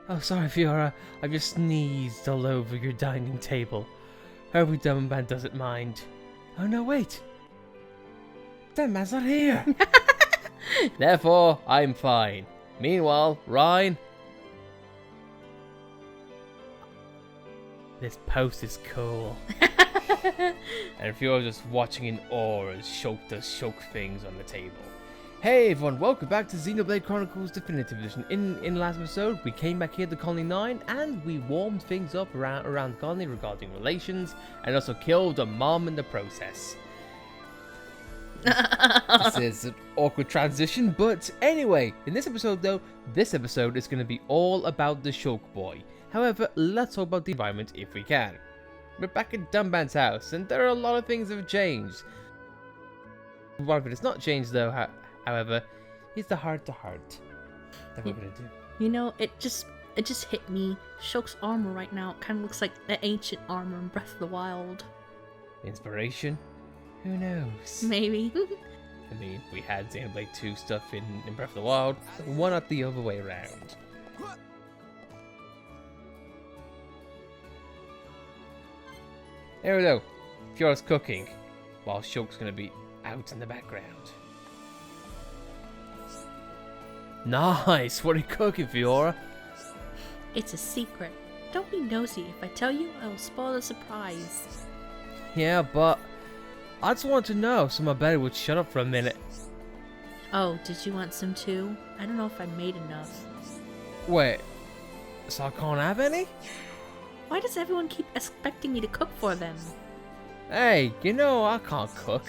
Oh, sorry, Fiora. I've just sneezed all over your dining table. Hope Dumban doesn't mind. Oh, no, wait. Dumban's not here. Therefore, I'm fine. Meanwhile, Ryan... This post is cool. And Fiora's just watching in awe as Shulk does Shulk things on the table. Hey everyone, welcome back to Xenoblade Chronicles Definitive Edition. In last episode, we came back here to Colony 9 and we warmed things up around the colony regarding relations and also killed a mom in the process. This is an awkward transition, but anyway, in this episode though, this episode is going to be all about the Shulk boy. However, let's talk about the environment if we can. We're back at Dumban's house and there are a lot of things that have changed. One of it has not changed though, however, is the heart-to-heart that we're going to do. You know, it just hit me. Shulk's armor right now kind of looks like the ancient armor in Breath of the Wild. Inspiration? Who knows? Maybe. I mean, we had Xenoblade 2 stuff in Breath of the Wild, why not the other way around? There we go. Fiora's cooking, while Shulk's going to be out in the background. Nice! What are you cooking, Fiora? It's a secret. Don't be nosy. If I tell you, I will spoil the surprise. Yeah, but I just want to know, so my belly would shut up for a minute. Oh, did you want some too? I don't know if I made enough. Wait, so I can't have any? Why does everyone keep expecting me to cook for them? Hey, you know I can't cook.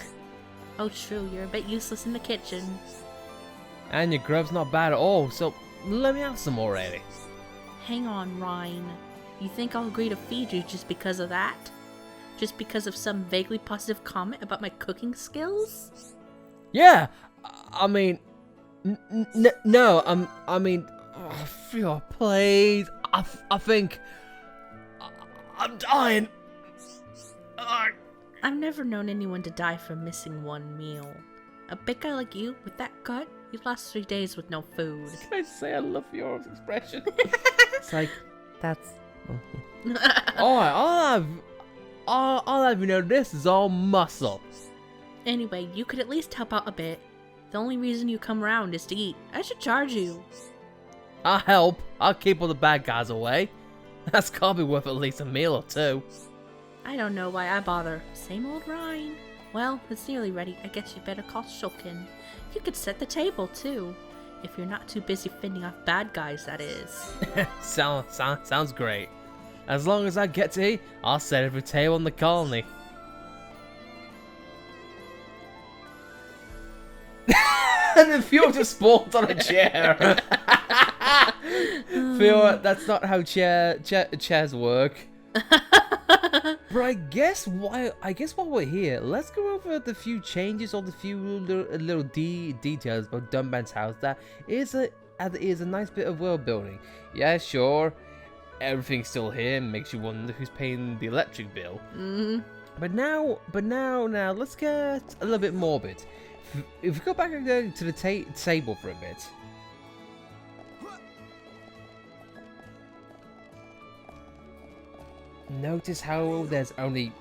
Oh, true. You're a bit useless in the kitchen. And your grub's not bad at all, so let me have some already. Hang on, Ryan. You think I'll agree to feed you just because of that? Just because of some vaguely positive comment about my cooking skills? Yeah, I mean, no, I mean, Fiora, please, I think, I'm dying. I've never known anyone to die from missing one meal. A big guy like you, with that gut, you'd last 3 days with no food. Can I say I love Fiora's expression? It's like, that's... Alright, I'll have you know this is all muscle. Anyway, you could at least help out a bit. The only reason you come around is to eat. I should charge you. I'll help. I'll keep all the bad guys away. That's gotta be worth at least a meal or two. I don't know why I bother. Same old Ryan. Well, it's nearly ready. I guess you better call Shulk in. You could set the table, too. If you're not too busy fending off bad guys, that is. Sounds great. As long as I get to eat, I'll set every table in the colony. And then Fiora just spawns on a chair. Fiora, that's not how chairs work. But I guess while we're here, let's go over the few changes or the few little details about Dumban's house. That is a nice bit of world building. Yeah, sure, everything's still here, makes you wonder who's paying the electric bill. But now, let's get a little bit morbid. If we go back and go to the table for a bit. Notice how there's only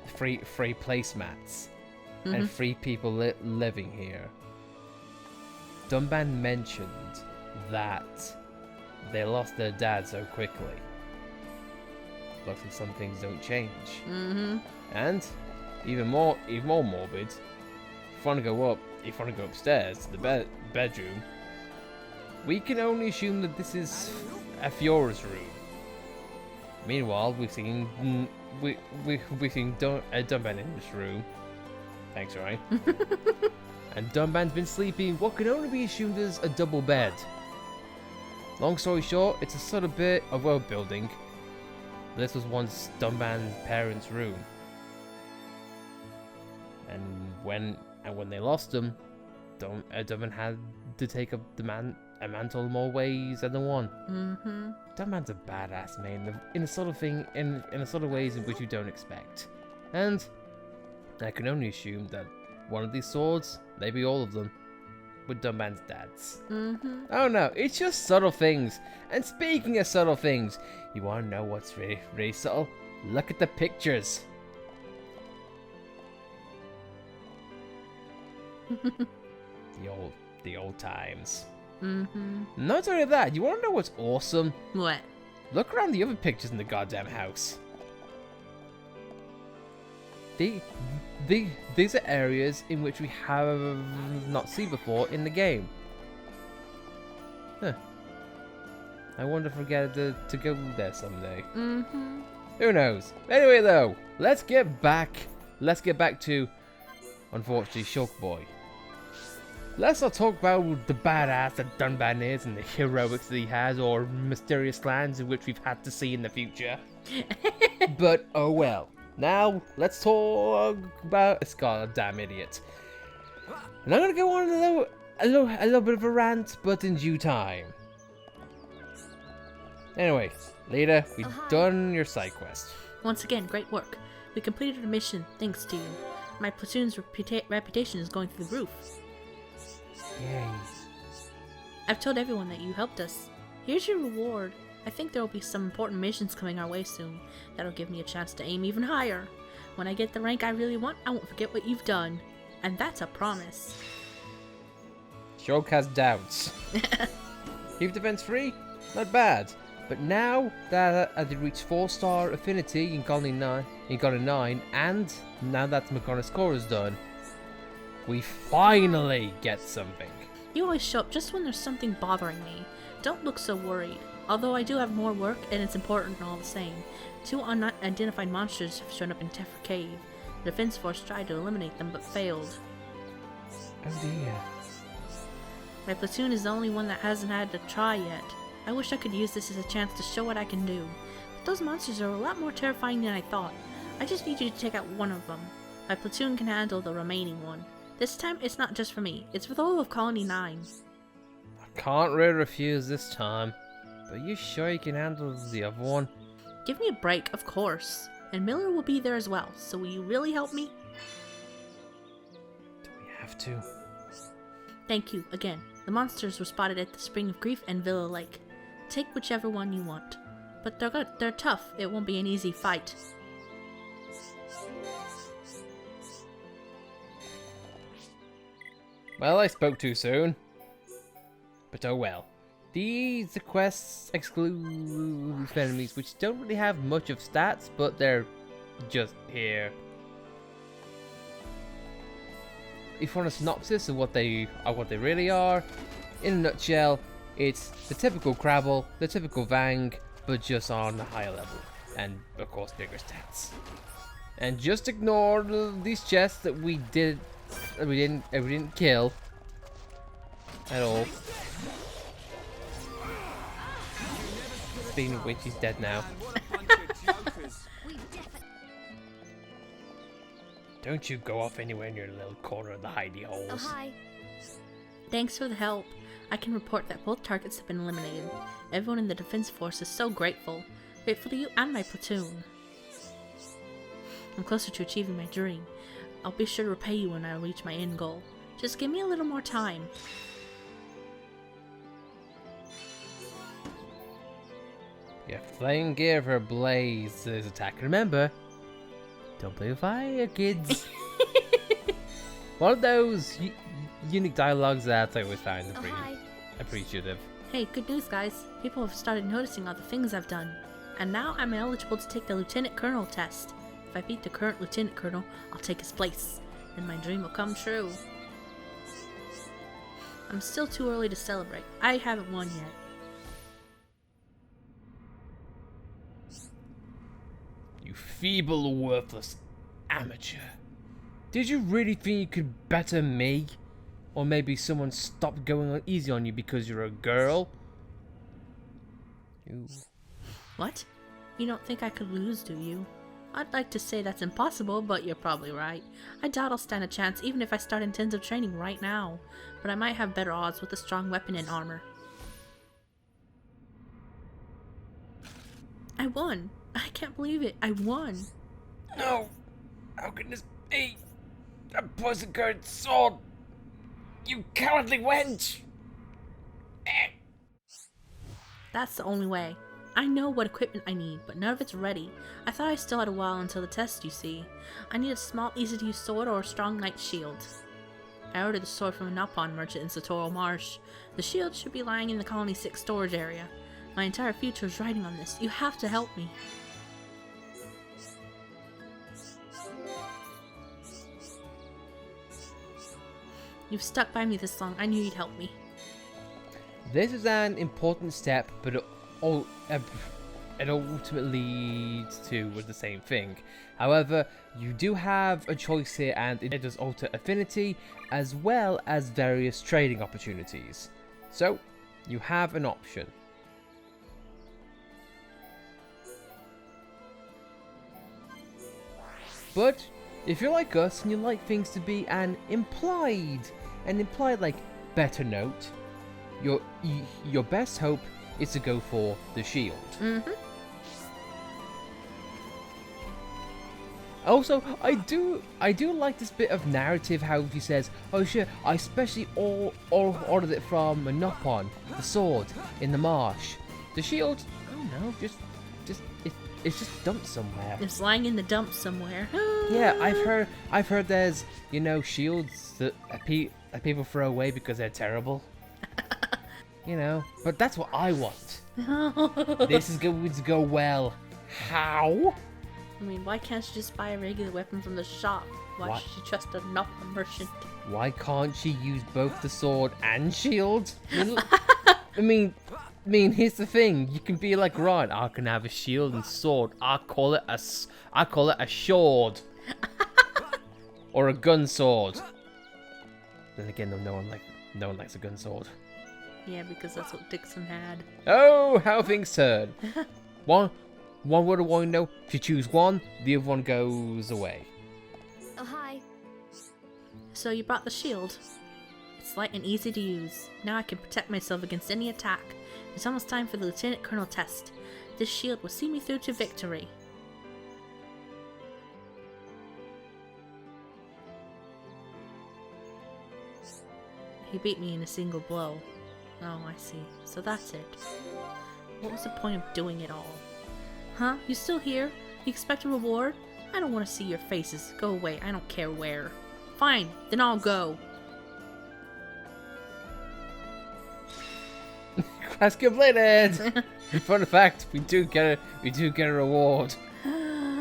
three placemats and 3 people living here. Dumban mentioned that they lost their dad so quickly. Looks like some things don't change. And even more morbid. If you want to go upstairs to the bedroom, we can only assume that this is a Fiora's room. Meanwhile, we've seen Dumban in this room. Thanks, Ryan. And Dumban's been sleeping what can only be assumed as a double bed. Long story short, it's a subtle bit of world building. This was once Dumban's parents' room. And when they lost him, Dumban had to take up a mantle in more ways than one. Dumban's a badass man in a sort of thing, in a sort of ways in which you don't expect. And I can only assume that one of these swords, maybe all of them, with Dunban's dads. Mm-hmm. Oh no, it's just subtle things. And speaking of subtle things, you want to know what's really subtle? Look at the pictures. the old times. Mm-hmm. Not only that, you want to know what's awesome? What? Look around the other pictures in the goddamn house. These are areas in which we have not seen before in the game. Huh. I wonder if we get to go there someday. Mm-hmm. Who knows? Anyway, though, let's get back to, unfortunately, Shulk Boy. Let's not talk about the badass that Dunban is and the heroics that he has, or mysterious lands in which we've had to see in the future. But oh well. Now let's talk about this goddamn idiot. And I'm gonna go on a little bit of a rant, but in due time. Anyway, Leater, we've done your side quest. Once again, great work. We completed a mission thanks to you. My platoon's reputation is going through the roof. Yay. I've told everyone that you helped us. Here's your reward. I think there will be some important missions coming our way soon. That'll give me a chance to aim even higher. When I get the rank I really want, I won't forget what you've done. And that's a promise. Shulk has doubts. Keep defense free? Not bad. But now that I did reach 4-star affinity in Colony 9, and now that McConnell's score is done, we finally get something. You always show up just when there's something bothering me. Don't look so worried. Although I do have more work, and it's important all the same. 2 unidentified monsters have shown up in Tefra Cave. The defense force tried to eliminate them, but failed. Oh dear. My platoon is the only one that hasn't had to try yet. I wish I could use this as a chance to show what I can do. But those monsters are a lot more terrifying than I thought. I just need you to take out one of them. My platoon can handle the remaining one. This time, it's not just for me. It's for the whole of Colony 9. I can't really refuse this time. But you sure you can handle the other one? Give me a break, of course. And Miller will be there as well, so will you really help me? Do we have to? Thank you, again. The monsters were spotted at the Spring of Grief and Villa Lake. Take whichever one you want. But they're tough. It won't be an easy fight. Well, I spoke too soon. But oh well. These quests exclude enemies which don't really have much of stats, but they're just here. If you want a synopsis of what they really are, in a nutshell, it's the typical Crabble, the typical Vang, but just on a higher level, and of course bigger stats. And just ignore these chests that we didn't kill at all. Speaking of which, he's dead now. Don't you go off anywhere in your little corner of the hidey holes. Oh, hi. Thanks for the help. I can report that both targets have been eliminated. Everyone in the defense force is so grateful. Grateful to you and my platoon. I'm closer to achieving my dream. I'll be sure to repay you when I reach my end goal. Just give me a little more time. Your flame gear for Blaze's attack. Remember, don't play with fire, kids. One of those unique dialogues that I always find appreciative. Hey, good news, guys. People have started noticing all the things I've done. And now I'm eligible to take the Lieutenant Colonel test. If I beat the current Lieutenant Colonel, I'll take his place. Then my dream will come true. I'm still too early to celebrate. I haven't won yet. You feeble, worthless amateur. Did you really think you could better me? Or maybe someone stopped going easy on you because you're a girl? Ooh. What? You don't think I could lose, do you? I'd like to say that's impossible, but you're probably right. I doubt I'll stand a chance even if I start intensive training right now. But I might have better odds with a strong weapon and armor. I won! I can't believe it. I won. No! How can this be? A poison-coated sword! You cowardly wench! That's the only way. I know what equipment I need, but none of it's ready. I thought I still had a while until the test, you see. I need a small, easy-to-use sword or a strong knight shield. I ordered the sword from a Nopon merchant in Satoral Marsh. The shield should be lying in the Colony 6 storage area. My entire future is riding on this. You have to help me. You've stuck by me this long. I knew you'd help me. This is an important step, but it ultimately leads to the same thing. However, you do have a choice here, and it does alter affinity as well as various trading opportunities. So, you have an option. But if you're like us and you like things to be an implied like better note, your best hope is to go for the shield. Mm-hmm. Also, I do like this bit of narrative. How he says, "Oh shit, I especially ordered it from Nopon, the sword in the marsh. The shield, oh no, it's just dumped somewhere. It's lying in the dump somewhere." Yeah, I've heard there's shields that people throw away because they're terrible. But that's what I want. This is going to go well. How? I mean, why can't she just buy a regular weapon from the shop? Why should she trust a Nopon merchant? Why can't she use both the sword and shield? I mean, here's the thing. You can be like, right, I can have a shield and sword. I call it a sword. Or a gun sword. Then again, no one likes a gun sword. Yeah, because that's what Dixon had. Oh, how things turn. One word of warning though. If you choose one, the other one goes away. Oh, hi. So you brought the shield. It's light and easy to use. Now I can protect myself against any attack. It's almost time for the Lieutenant Colonel test. This shield will see me through to victory. He beat me in a single blow. Oh, I see. So that's it. What was the point of doing it all? Huh? You still here? You expect a reward? I don't want to see your faces. Go away. I don't care where. Fine, then I'll go. Quest completed! Fun fact, we do get a reward.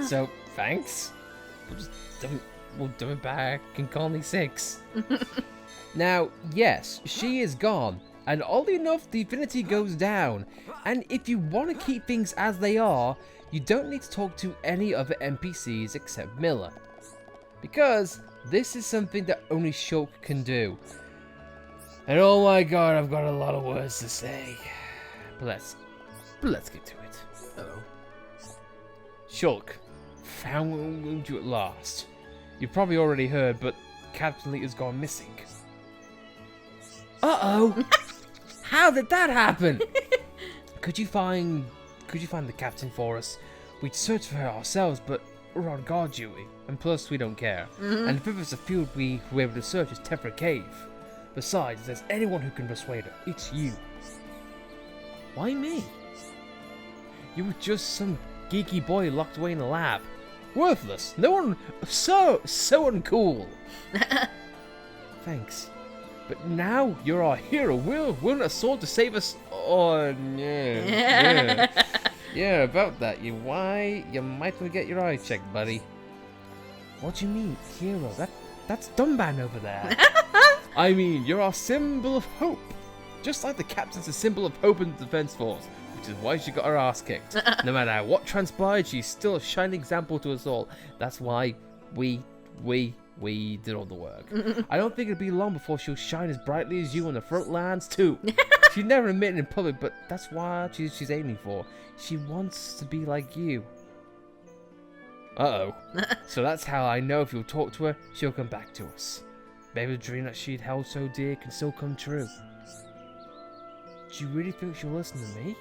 So thanks. We'll do it back in Colony 6. Now, yes, she is gone, and oddly enough, the affinity goes down. And if you want to keep things as they are, you don't need to talk to any other NPCs except Miller, because this is something that only Shulk can do. And oh my god, I've got a lot of words to say. But let's get to it. Uh-oh. Shulk, found you at last. You've probably already heard, but Captain Leater's gone missing. Uh-oh! How did that happen? Could you find the captain for us? We'd search for her ourselves, but we're on guard duty, and plus we don't care. And the purpose of field we were able to search is Tefra Cave. Besides, if there's anyone who can persuade her, it's you. Why me? You were just some geeky boy locked away in a lab. Worthless. No one. So uncool. Thanks. But now you're our hero. We'll a sword to save us. Oh, yeah. Yeah, about that. You might want to get your eye checked, buddy. What do you mean, hero? That's Dunban over there. I mean, you're our symbol of hope. Just like the captain's a symbol of hope in the defense force, which is why she got her ass kicked. No matter what transpired, she's still a shining example to us all. That's why we did all the work. I don't think it'll be long before she'll shine as brightly as you on the front lines too. She'd never admit it in public, but that's what she's aiming for. She wants to be like you. Uh-oh. So that's how I know if you'll talk to her, she'll come back to us. Maybe the dream that she'd held so dear can still come true. Do you really think she'll listen to me?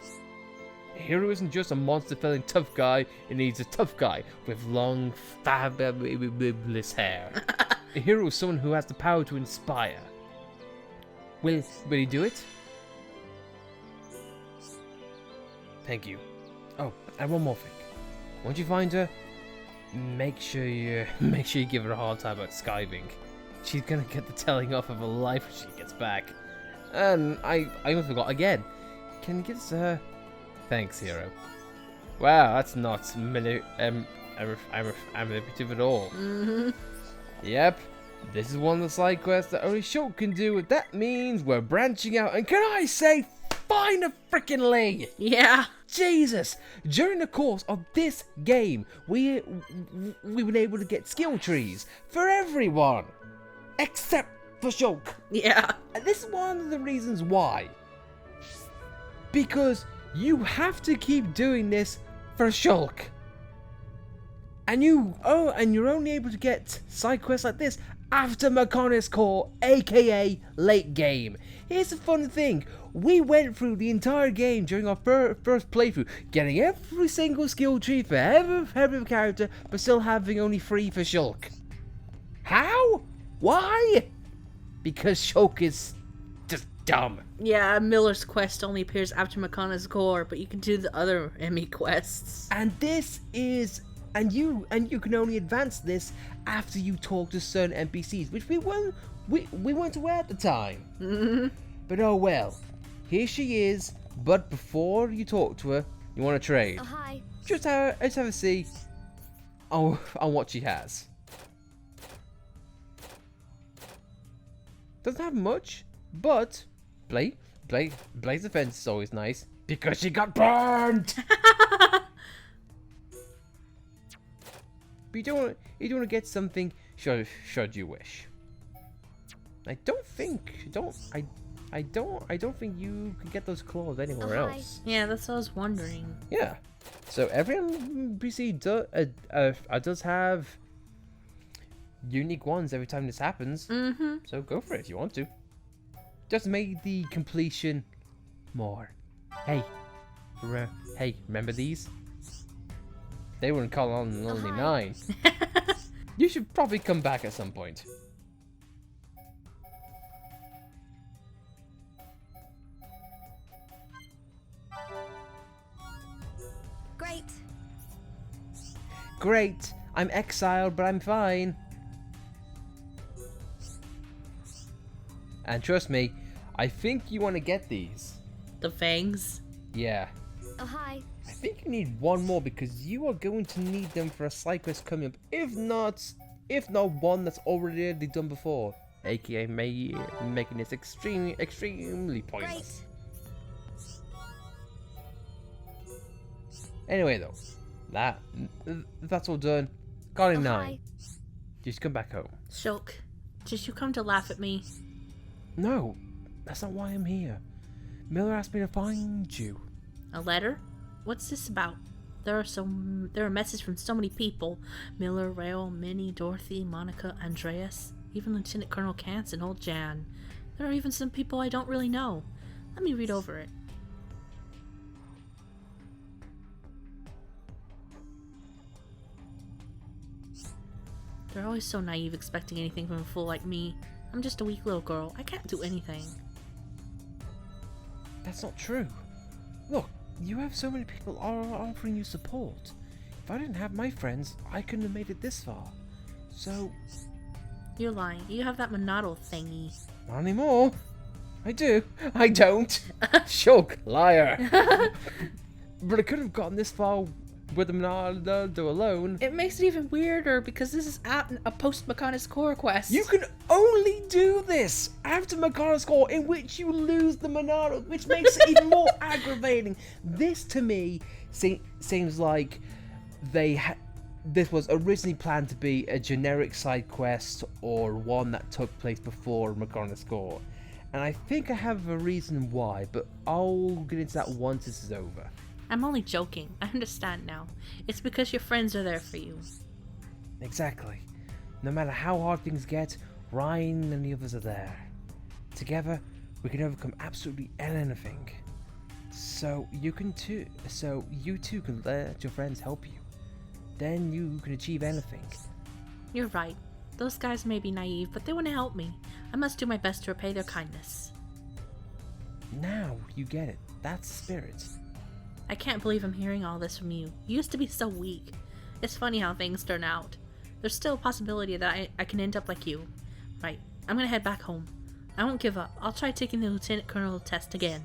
A hero isn't just a monster-felling tough guy, it needs a tough guy with long, fabulous hair. A hero is someone who has the power to inspire. Will you do it? Thank you. Oh, and one more thing. Once you find her, make sure you give her a hard time about skiving. She's gonna get the telling off of her life when she gets back. And I almost forgot again. Can you give this to her? Thanks, hero. Wow, that's not manipulative at all. Yep, this is one of the side quests that only Shulk can do. That means we're branching out, and can I say, finally! Yeah. Jesus! During the course of this game, we've been able to get skill trees for everyone, except for Shulk. Yeah. And this is one of the reasons why. Because you have to keep doing this for Shulk. And you're only able to get side quests like this after Mechonis Core, aka late game. Here's the fun thing. We went through the entire game during our first playthrough, getting every single skill tree for every character, but still having only 3 for Shulk. How? Why? Because Shulk is just dumb. Yeah, Miller's quest only appears after Mechonis Core, but you can do the other Emmy quests. And this is... And you can only advance this after you talk to certain NPCs, which we weren't aware at the time. But oh well. Here she is, but before you talk to her, you want to trade. Oh, hi. Just have a see on what she has. Doesn't have much, but Blaze defense is always nice because she got burned. But you don't want to get something should you wish. I don't think you can get those claws anywhere else. Yeah, that's what I was wondering. Yeah. So every NPC does have unique ones every time this happens. So go for it if you want to. Just make the completion more. Hey, remember these? They were in column only 9. You should probably come back at some point. Great. I'm exiled, but I'm fine. And trust me, I think you want to get these. The fangs? Yeah. Oh, hi. I think you need one more because you are going to need them for a side quest coming up. If not one that's already done before. AKA making this extremely pointless. Anyway though, that's all done. Got in 9. Just come back home. Shulk, did you come to laugh at me? No, that's not why I'm here. Miller asked me to find you. A letter? What's this about? There are messages from so many people. Miller, Rail, Minnie, Dorothy, Monica, Andreas, even Lieutenant Colonel Kantz and old Jan. There are even some people I don't really know. Let me read over it. They're always so naive, expecting anything from a fool like me. I'm just a weak little girl. I can't do anything. That's not true. Look, you have so many people offering you support. If I didn't have my friends, I couldn't have made it this far. So... You're lying. You have that Monado thingy. Not anymore. I do. I don't. Shulk, liar. But I could have gotten this far with the Monado alone. It makes it even weirder because this is a post-Mechonis Core quest. You can only do this after Mechonis Core, in which you lose the Monado, which makes it even more aggravating. This to me seems like this was originally planned to be a generic side quest or one that took place before Mechonis Core. And I think I have a reason why, but I'll get into that once this is over. I'm only joking. I understand now. It's because your friends are there for you. Exactly. No matter how hard things get, Ryan and the others are there. Together, we can overcome absolutely anything. So you too can let your friends help you. Then you can achieve anything. You're right. Those guys may be naive, but they want to help me. I must do my best to repay their kindness. Now you get it. That's spirit. I can't believe I'm hearing all this from you. You used to be so weak. It's funny how things turn out. There's still a possibility that I can end up like you. Right, I'm gonna head back home. I won't give up. I'll try taking the Lieutenant Colonel test again.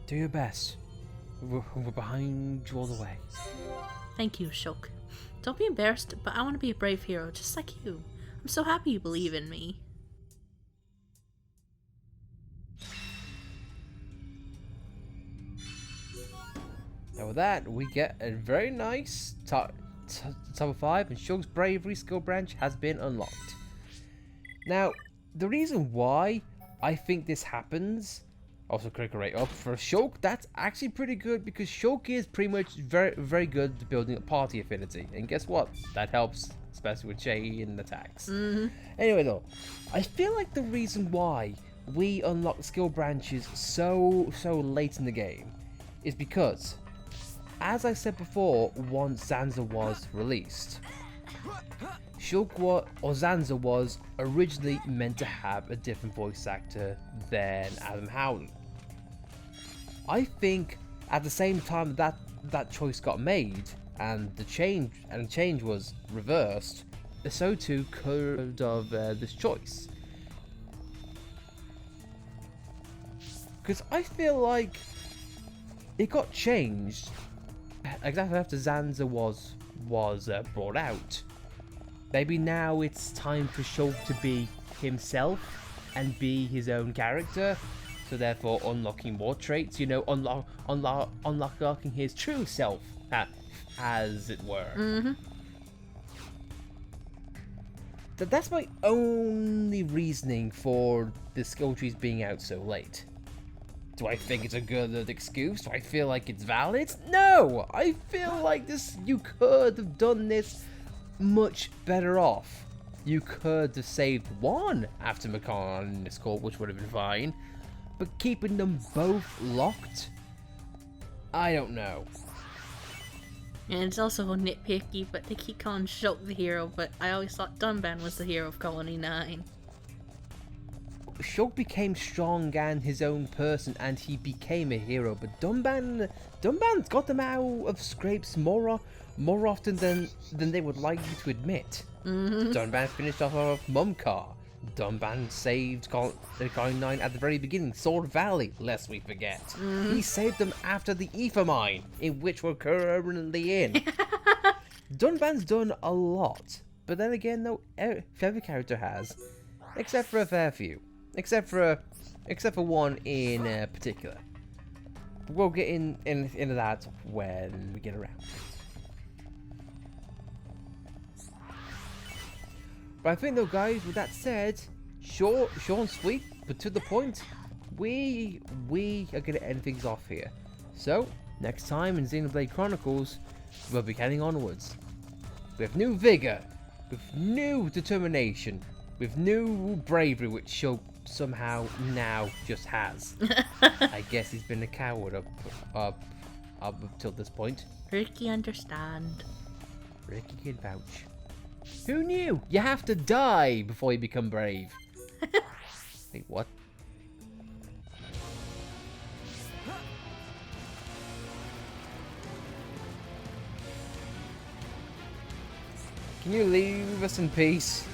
Do your best. We're behind you all the way. Thank you, Shulk. Don't be embarrassed, but I want to be a brave hero just like you. I'm so happy you believe in me. Now with that, we get a very nice top 5, and Shulk's Bravery skill branch has been unlocked. Now, the reason why I think this happens, also critical rate up for Shulk, that's actually pretty good because Shulk is pretty much very good at building a party affinity. And guess what? That helps, especially with chain attacks. Anyway though, I feel like the reason why we unlock skill branches so late in the game is because, as I said before, once Zanza was released, Zanza was originally meant to have a different voice actor than Adam Howley. I think at the same time that choice got made and the change was reversed, so too could of this choice. Because I feel like it got changed exactly after Zanza was brought out. Maybe now it's time for Shulk to be himself and be his own character, so therefore unlocking more traits, you know, unlocking his true self, as it were. That's my only reasoning for the skill trees being out so late. Do I think it's a good excuse? Do I feel like it's valid? No! I feel like you could have done this much better off. You could have saved one after McCon in this call, which would have been fine, but keeping them both locked, I don't know. And it's also nitpicky, but they keep calling Shulk the hero, but I always thought Dunban was the hero of Colony 9. Shulk became strong and his own person, and he became a hero. But Dunban's got them out of scrapes more often than they would like you to admit. Dunban finished off of Mumcar. Dunban saved Colony 9 at the very beginning, Sword Valley, lest we forget. He saved them after the Ether Mine, in which we're currently in. Dunban's done a lot, but then again, though, every character has, except for a fair few. Except for one in particular. We'll get into that when we get around. But I think though, guys, with that said, short and sweet, but to the point, we are gonna end things off here. So next time in Xenoblade Chronicles, we'll be heading onwards with new vigor, with new determination, with new bravery, which Shulk somehow now just has. I guess he's been a coward up till this point. Ricky understand. Ricky can vouch. Who knew? You have to die before you become brave. Wait, what? Can you leave us in peace?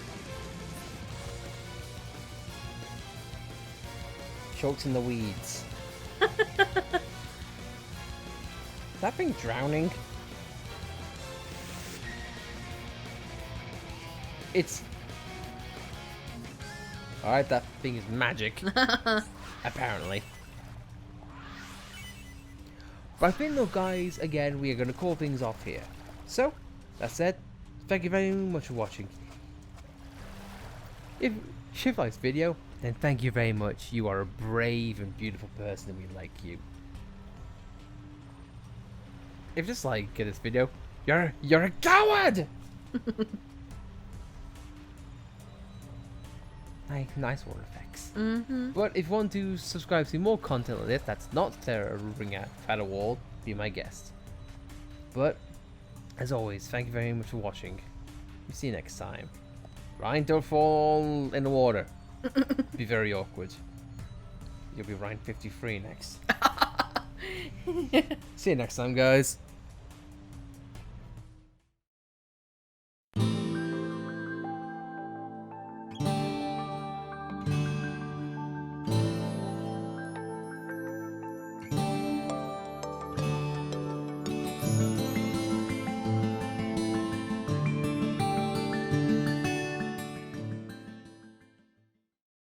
Shulk's in the weeds. That thing drowning? It's... Alright, that thing is magic. Apparently. But I think though, guys, again, we are going to call things off here. So, that said, thank you very much for watching. If you like this video, then thank you very much. You are a brave and beautiful person and we like you. If you dislike this video, you're a coward! Nice word effects. But if you want to subscribe to more content like this, that's not staring at a wall, be my guest. But, as always, thank you very much for watching. We'll see you next time. Ryan, don't fall in the water. Be very awkward. You'll be Ryan 53 next. See you next time, guys.